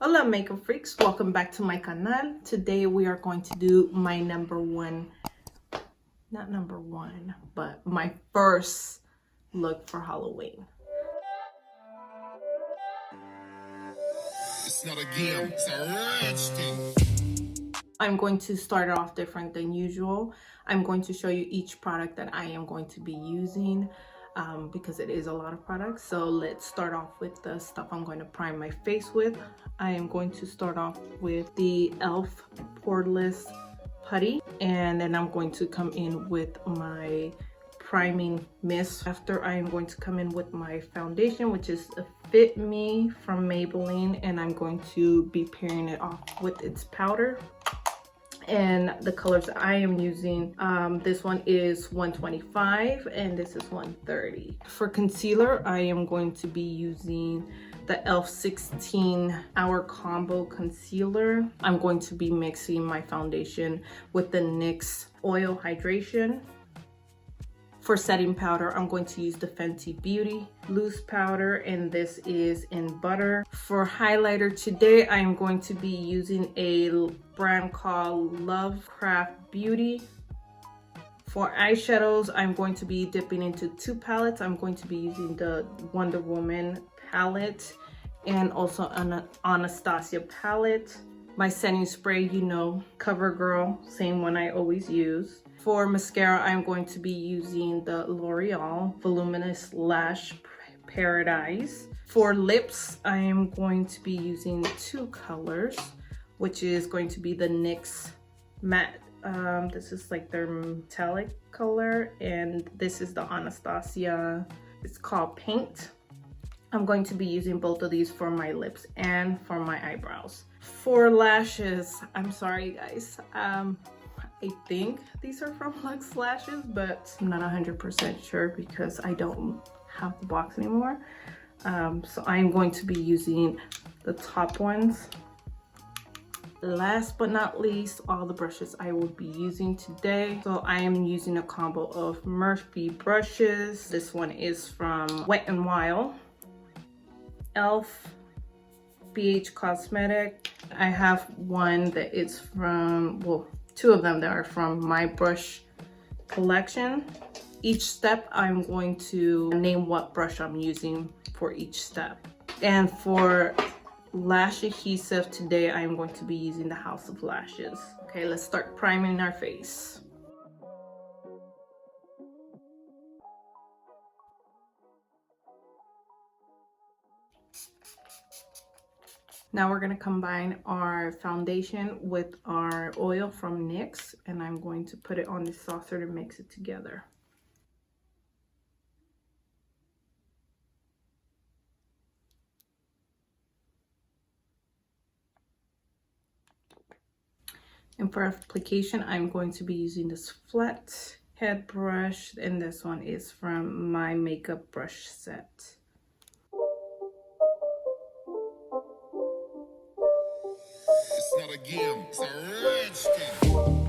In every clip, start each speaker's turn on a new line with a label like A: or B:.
A: Hola makeup freaks, welcome back to my canal. Today we are going to do my my first look for Halloween. It's not a game, it's a rich thing. I'm going to start it off different than usual. I'm going to show you each product that I am going to be using because it is a lot of products. So let's start off with the stuff I'm going to prime my face with. I am going to start off with the E.L.F. Poerless Putty, and then I'm going to come in with my priming mist. After, I am going to come in with my foundation, which is a Fit Me from Maybelline, and I'm going to be pairing it off with its powder. And the colors I am using, this one is 125 and this is 130. For concealer, I am going to be using the E.L.F. 16-hour combo concealer. I'm going to be mixing my foundation with the NYX oil hydration. For setting powder, I'm going to use the Fenty Beauty loose powder, and this is in butter. For highlighter today, I am going to be using a brand called Lovercraft Beauty. For eyeshadows, I'm going to be dipping into two palettes. I'm going to be using the Wonder Woman palette and also an Anastasia palette. My setting spray, you know, CoverGirl, same one I always use. For mascara, I'm going to be using the L'Oreal Voluminous Lash Paradise. For lips, I am going to be using two colors, which is going to be the NYX matte. This is like their metallic color, and this is the Anastasia. It's called Paint. I'm going to be using both of these for my lips and for my eyebrows. For lashes, I'm sorry guys. I think these are from Luxe Lashes, but I'm not 100% sure because I don't have the box anymore. So I'm going to be using the top ones. Last but not least, all the brushes I will be using today. So I am using a combo of Murphy brushes. This one is from Wet n Wild, E.L.F, BH Cosmetic. I have one that is from, well, two of them that are from my brush collection. Each step, I'm going to name what brush I'm using for each step. And for lash adhesive today, I'm going to be using the House of Lashes. Okay, let's start priming our face. Now we're going to combine our foundation with our oil from NYX, and I'm going to put it on the saucer to mix it together. And for application, I'm going to be using this flat head brush, and this one is from my makeup brush set. It's not a game, it's a rich thing.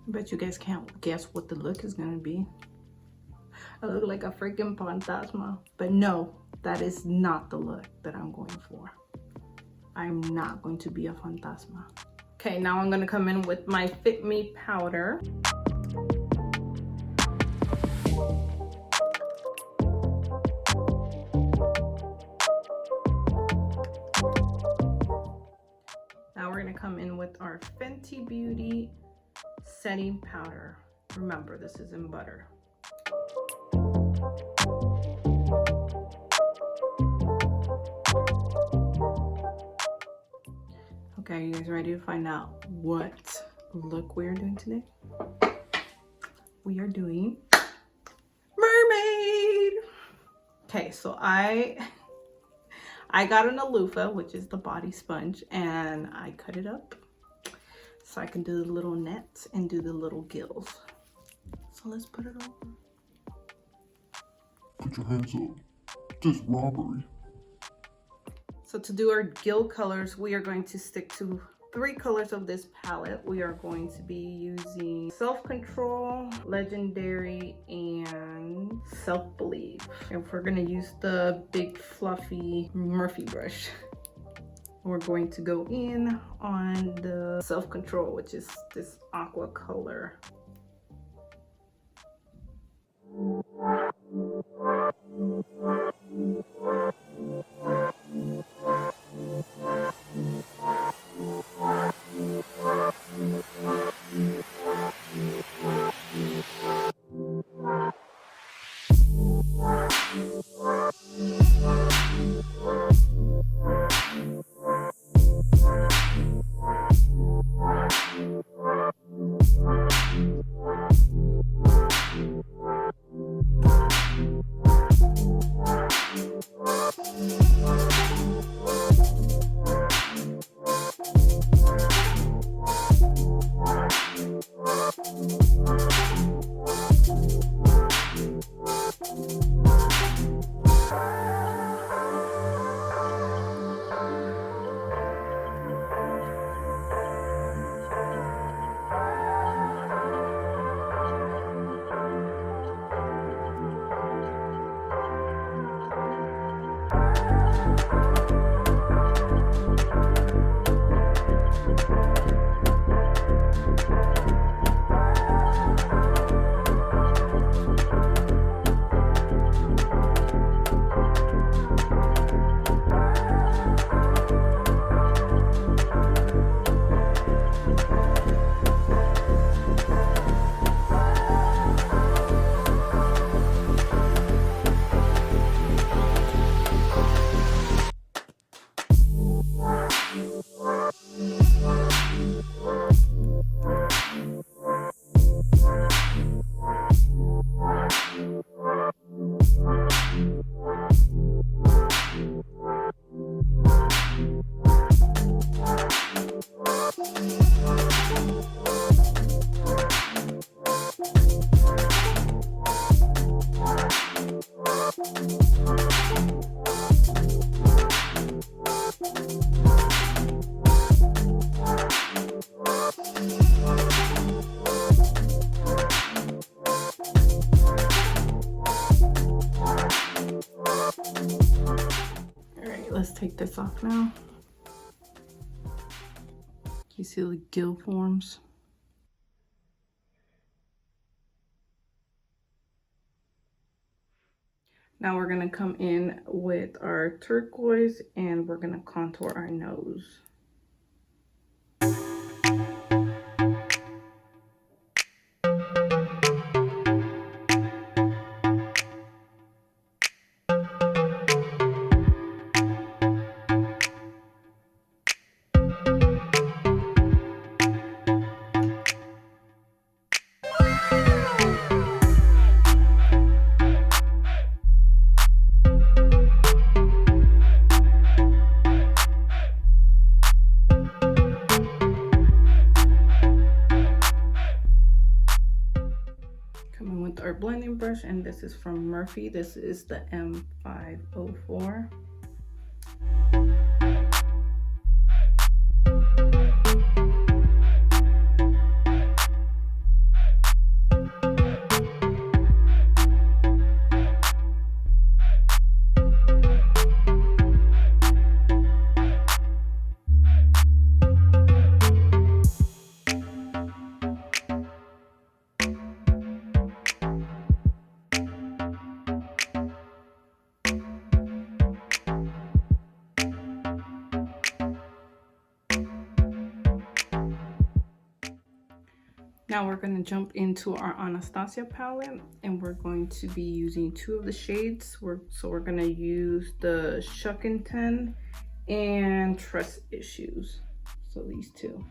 A: I bet you guys can't guess what the look is gonna be. I look like a freaking fantasma. But no, that is not the look that I'm going for. I'm not going to be a fantasma. Okay, now I'm gonna come in with my Fit Me powder. Now we're gonna come in with our Fenty Beauty setting powder. Remember, this is in butter. Okay, are you guys ready to find out what look we are doing today? We are doing Mermaid! Okay, so I got an loofah, which is the body sponge, and I cut it up so I can do the little nets and do the little gills. So let's put it over.
B: Put your hands up. This robbery.
A: So to do our gill colors, we are going to stick to 3 colors of this palette. We are going to be using Self-Control, Legendary, and Self-Believe. And we're gonna use the big fluffy Morphe brush. We're going to go in on the Self-Control, which is this aqua color. Let's take this off now. You see the gill forms? Now we're gonna come in with our turquoise and we're gonna contour our nose. Our blending brush, and this is from Morphe. This is the M504. Now we're going to jump into our Anastasia palette, and we're going to be using 2 of the shades. So we're going to use the Shookington and Trust Issues. So these 2.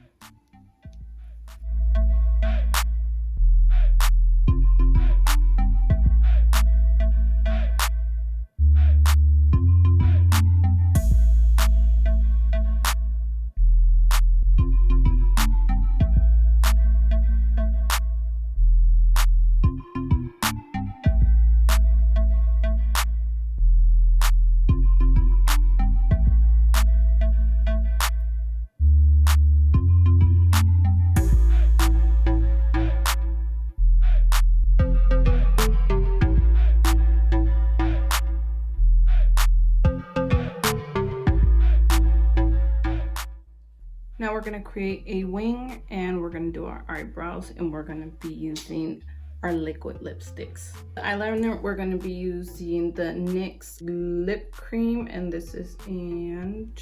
A: gonna create a wing and we're gonna do our eyebrows, and we're gonna be using our liquid lipsticks. The eyeliner, we're gonna be using the NYX lip cream, and this is in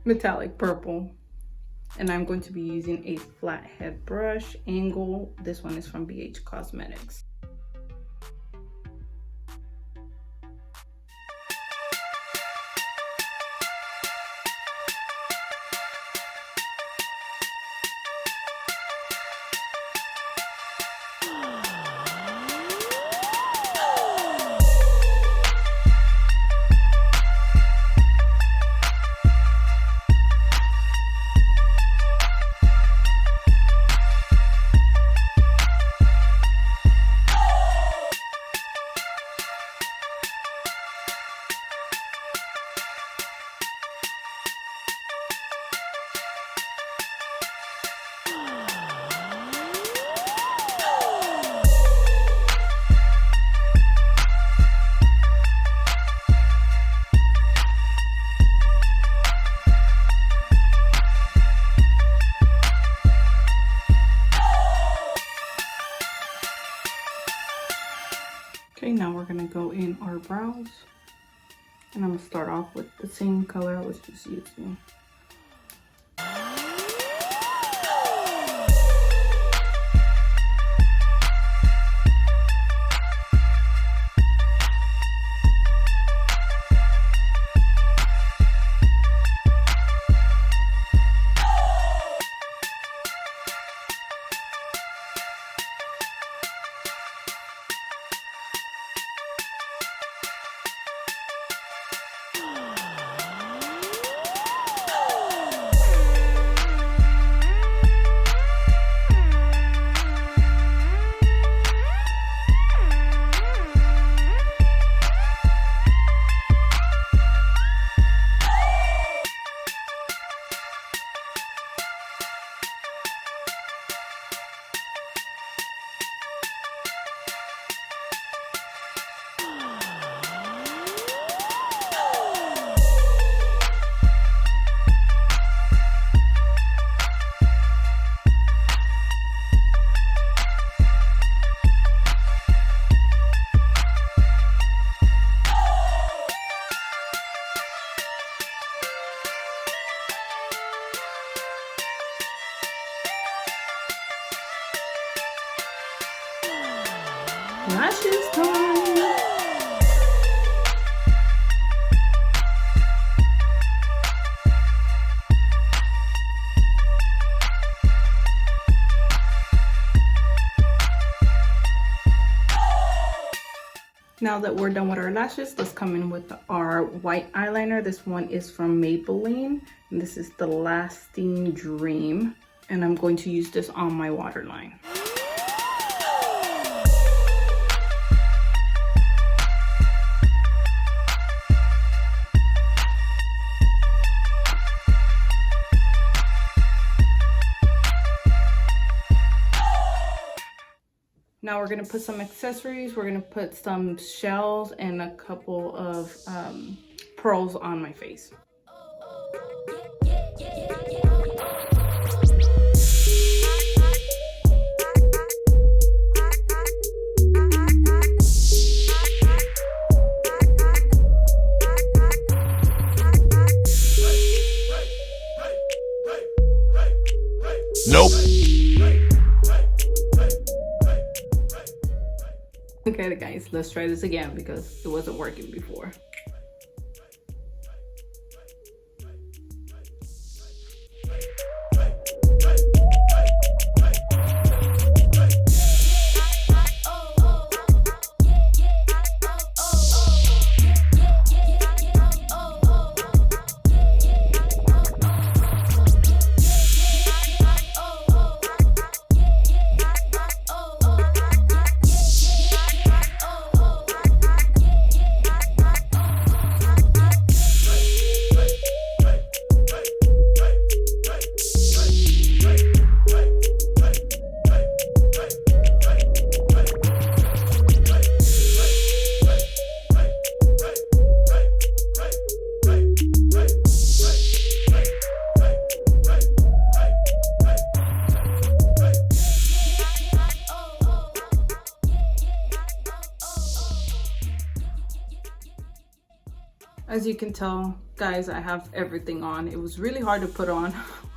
A: metallic purple. And I'm going to be using a flathead brush angle. This one is from Beige Cosmetics. Okay, now we're gonna go in our brows, and I'm gonna start off with the same color I was just using. Lashes time! Now that we're done with our lashes, let's come in with our white eyeliner. This one is from Maybelline, and this is the Lasting Dream. And I'm going to use this on my waterline. Now we're gonna put some accessories. We're gonna put some shells and a couple of pearls on my face.
B: Nope.
A: Okay guys, let's try this again because it wasn't working before. As you can tell, guys, I have everything on. It was really hard to put on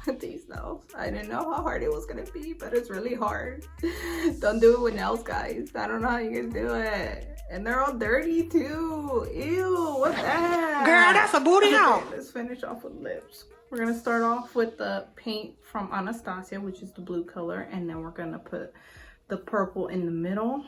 A: with these nails. I didn't know how hard it was gonna be, but it's really hard. Don't do it with nails, guys. I don't know how you can do it. And they're all dirty too. Ew, what the heck?
C: Girl, that's a booty hole.
A: Okay, let's finish off with lips. We're gonna start off with the paint from Anastasia, which is the blue color, and then we're gonna put the purple in the middle.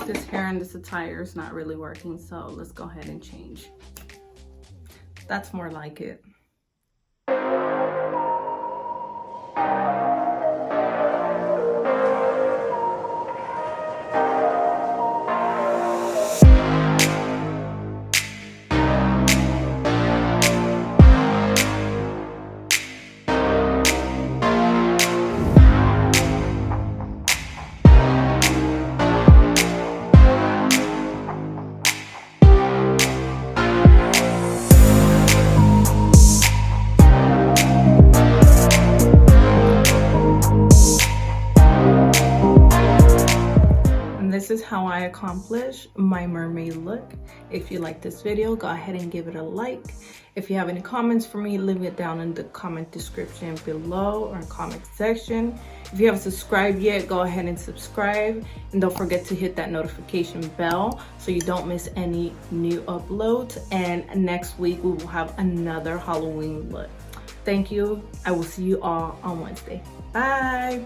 A: This hair and this attire is not really working, so let's go ahead and change. That's more like it. This is how I accomplish my mermaid look. If you like this video, go ahead and give it a like. If you have any comments for me, leave it down in the comment description below or in comment section. If you haven't subscribed yet, go ahead and subscribe. And don't forget to hit that notification bell so you don't miss any new uploads. And next week we will have another Halloween look. Thank you. I will see you all on Wednesday. Bye.